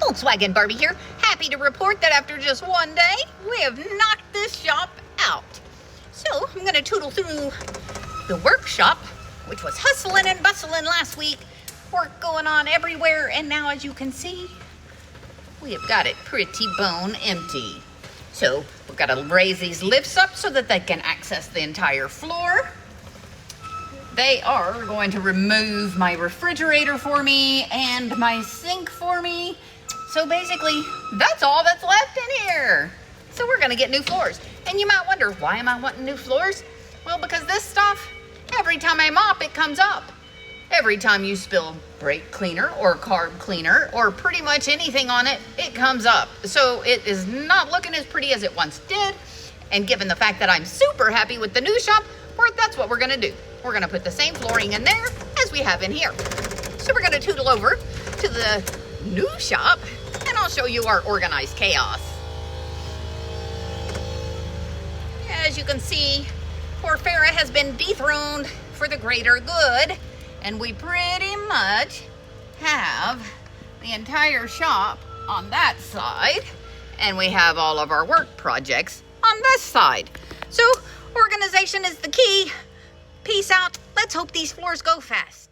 Volkswagen Barbie here, happy to report that after just one day, we have knocked this shop out. So I'm gonna tootle through the workshop, which was hustling and bustling last week, work going on everywhere, and now as you can see, we have got it pretty bone empty. So we've got to raise these lifts up so that they can access the entire floor. They are going to remove my refrigerator for me and my sink for me. So basically, that's all that's left in here. So we're gonna get new floors. And you might wonder, why am I wanting new floors? Well, because this stuff, every time I mop, it comes up. Every time you spill brake cleaner or carb cleaner or pretty much anything on it, it comes up. So it is not looking as pretty as it once did. And given the fact that I'm super happy with the new shop, that's what we're gonna do. We're gonna put the same flooring in there as we have in here. So we're gonna tootle over to the new shop and I'll show you our organized chaos. As you can see, poor Farrah has been dethroned for the greater good, and we pretty much have the entire shop on that side, and we have all of our work projects on this side. So organization is the key. Peace out. Let's hope these floors go fast.